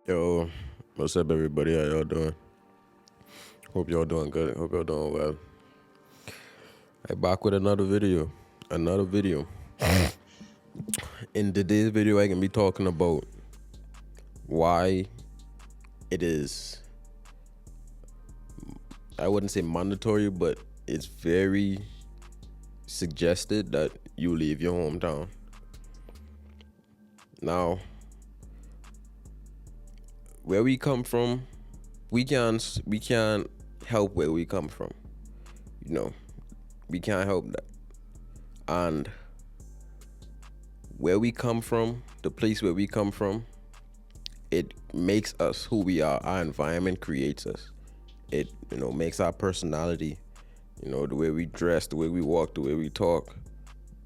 Yo, what's up, everybody? How y'all doing? Hope y'all doing good. Hope y'all doing well. I back with another video. Another video. In today's video, I can be talking about why it is. I wouldn't say mandatory, but it's very suggested that you leave your hometown. Now, where we come from, we can't help where we come from. You know, we can't help that. And where we come from, the place where we come from, it makes us who we are. Our environment creates us. It, makes our personality, the way we dress, the way we walk, the way we talk,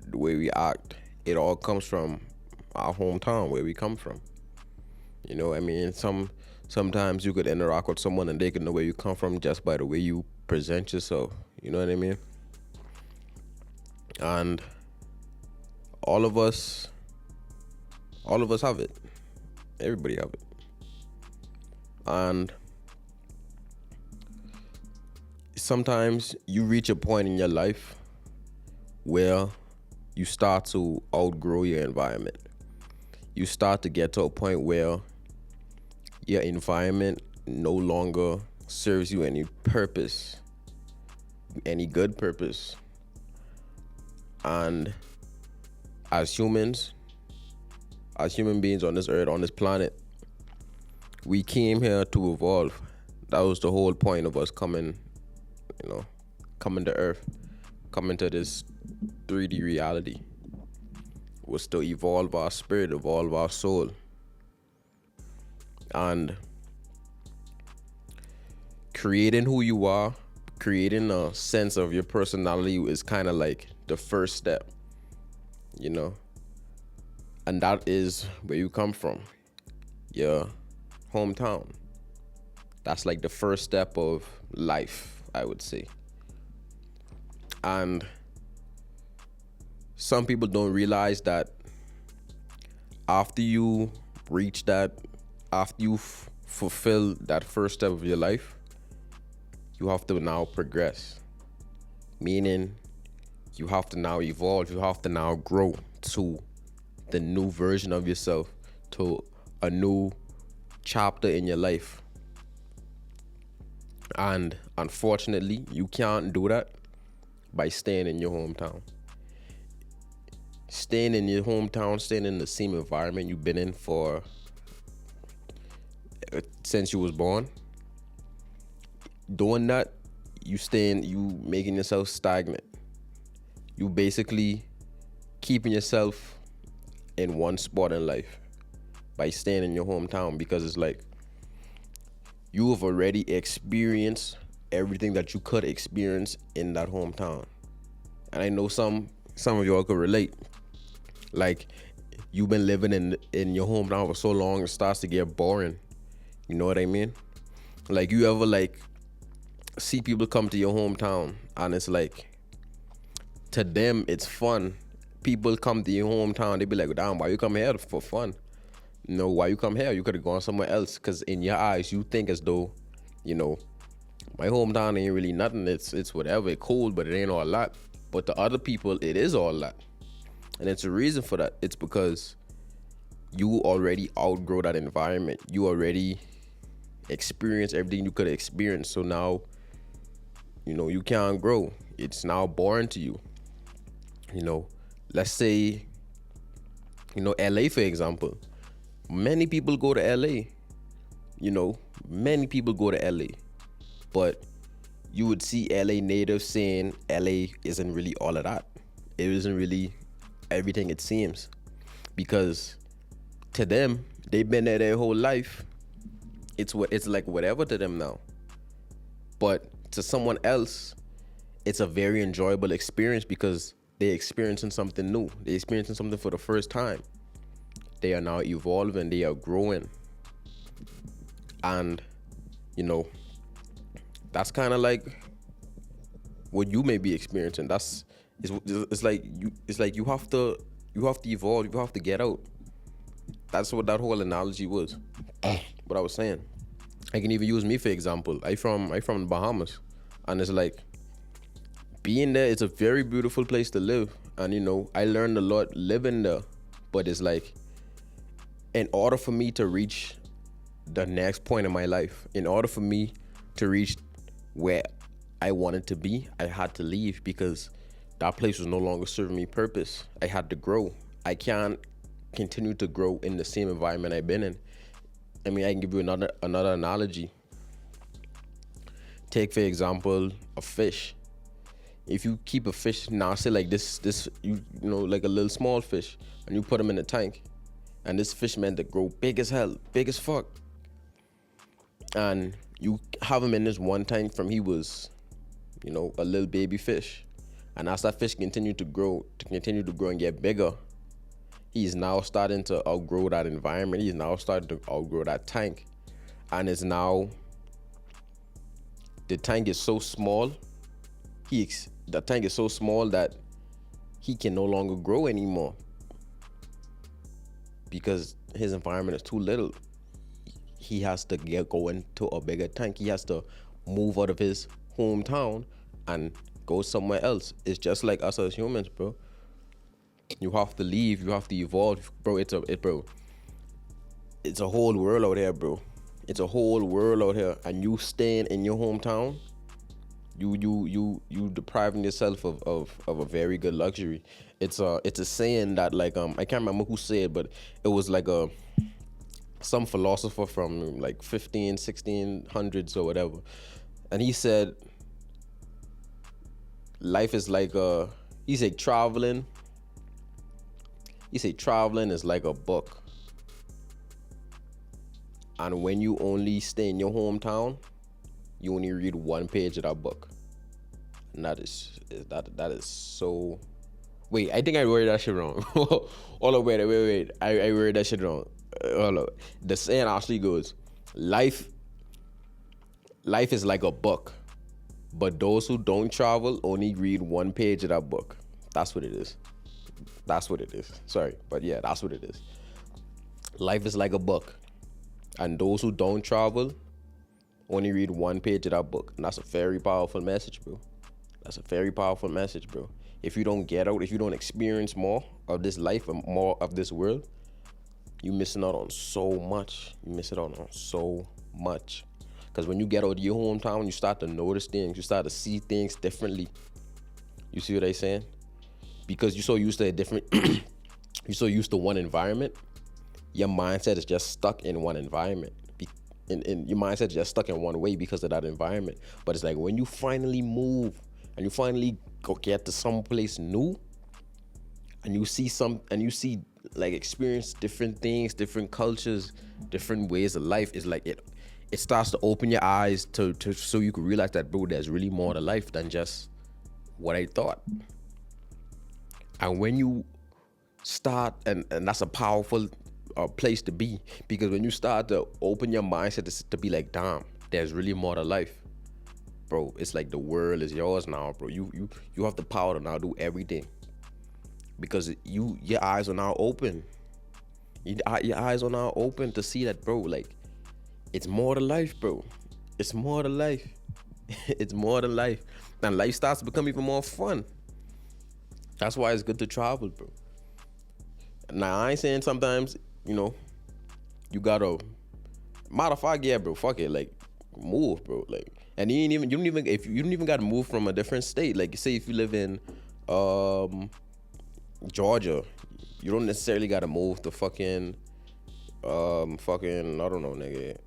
the way we act. It all comes from our hometown, where we come from. Sometimes you could interact with someone and they could know where you come from just by the way you present yourself. You know what I mean? And all of us have it. Everybody have it. And sometimes you reach a point in your life where you start to outgrow your environment. You start to get to a point where your environment no longer serves you any purpose, any good purpose. And as human beings on this earth, on this planet, we came here to evolve. That was the whole point of us coming to earth, coming to this 3D reality, was to evolve our spirit, evolve our soul. And creating who you are, creating a sense of your personality is kind of like the first step, and that is where you come from, your hometown. That's like the first step of life, I would say. And some people don't realize that after you reach that, after you fulfill that first step of your life, you have to now progress. Meaning, you have to now evolve, you have to now grow to the new version of yourself, to a new chapter in your life. And unfortunately, you can't do that by staying in your hometown. Staying in your hometown, staying in the same environment you've been in for since you was born. Doing that, you making yourself stagnant. You basically keeping yourself in one spot in life by staying in your hometown, because it's like you have already experienced everything that you could experience in that hometown. And I know some of y'all could relate. Like, you've been living in your hometown for so long, it starts to get boring. You know what I mean? Like, you ever see people come to your hometown and it's like, to them it's fun. People come to your hometown, they be like, damn, why you come here for fun? Why you come here? You could have gone somewhere else. Because in your eyes, you think as though, my hometown ain't really nothing. It's whatever. It's cold, but it ain't all that. But to other people, it is all that. And it's a reason for that. It's because you already outgrow that environment. You already experienced everything you could experience. So now, you can't grow. It's now boring to you. Let's say, LA, for example. Many people go to LA. Many people go to LA. But you would see LA natives saying LA isn't really all of that. It isn't really everything it seems. Because to them, they've been there their whole life. It's like whatever to them now. But to someone else, it's a very enjoyable experience because they're experiencing something new. They're experiencing something for the first time. They are now evolving. They are growing. And, that's kind of like what you may be experiencing. It's like you have to evolve. You have to get out. That's what that whole analogy was. what I was saying. I can even use me for example. I from the Bahamas, and it's like being there. It's a very beautiful place to live, and I learned a lot living there. But it's like, in order for me to reach the next point in my life, in order for me to reach where I wanted to be, I had to leave because that place was no longer serving me purpose. I had to grow. I can't continue to grow in the same environment I've been in. I mean, I can give you another analogy. Take for example a fish. If you keep a fish now, say like this like a little small fish, and you put him in a tank, and this fish meant to grow big as hell, big as fuck, and you have him in this one tank from he was, a little baby fish, and as that fish continued to grow and get bigger, he's now starting to outgrow that environment. He's now starting to outgrow that tank, and it's now the tank is so small. The tank is so small that he can no longer grow anymore because his environment is too little. He has to go into a bigger tank. He has to move out of his hometown and go somewhere else. It's just like us as humans, bro. You have to leave. You have to evolve, bro. It's a whole world out here, bro. It's a whole world out here, and you staying in your hometown, you depriving yourself of a very good luxury. It's a saying that, like, I can't remember who said it, but it was like some philosopher from like 1600s or whatever, and he said life is like he said traveling is like a book, and when you only stay in your hometown, you only read one page of that book. And that is so. Wait, I think I worded that shit wrong. Hold on, wait. I worded that shit wrong. Hold on. The saying actually goes, life is like a book, but those who don't travel only read one page of that book. That's what it is. Sorry, but yeah, that's what it is. Life is like a book, and those who don't travel only read one page of that book. And that's a very powerful message, bro. If you don't get out, if you don't experience more of this life and more of this world, you missing out on so much. Because when you get out of your hometown, you start to notice things. You start to see things differently. You see what I'm saying? Because you're so used to you're so used to one environment, your mindset is just stuck in one environment. And your mindset is just stuck in one way because of that environment. But it's like when you finally move and you finally go get to some place new, and you see like experience different things, different cultures, different ways of life, it's like it starts to open your eyes to so you can realize that, bro, there's really more to life than just what I thought. And when you start, and that's a powerful place to be, because when you start to open your mindset to be like, damn, there's really more to life, bro, it's like the world is yours now, bro. You have the power to now do everything because your eyes are now open. Your eyes are now open to see that, bro, like, it's more to life, bro. It's more to life. It's more to life. And life starts to become even more fun. That's why it's good to travel, bro. Now, I ain't saying sometimes, you gotta, matter of fact, yeah, bro, fuck it, like, move, bro, like, and you don't even gotta move from a different state. Like, say if you live in Georgia, you don't necessarily gotta move to fucking I don't know, nigga,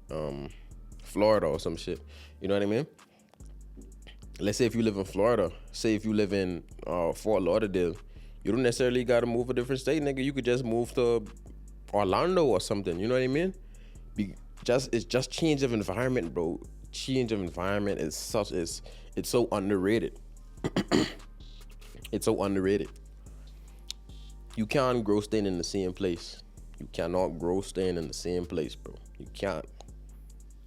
Florida or some shit. You know what I mean? Let's say if you live in Florida, say if you live in Fort Lauderdale, you don't necessarily gotta move a different state, nigga. You could just move to Orlando or something. You know what I mean? It's just change of environment, bro. Change of environment is it's so underrated. It's so underrated. You can't grow staying in the same place. You cannot grow staying in the same place, bro. You can't.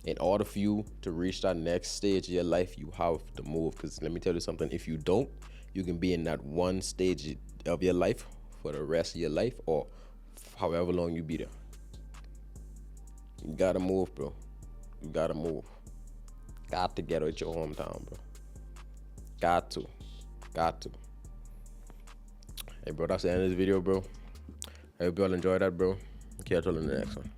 In order for you to reach that next stage of your life, you have to move. Because let me tell you something, if you don't, you can be in that one stage of your life for the rest of your life, or however long you be there. You gotta move, bro. You gotta move. Got to get out your hometown, bro. Got to. Got to. Hey, bro, that's the end of this video, bro. I hope y'all enjoyed that, bro. Catch y'all in the next one.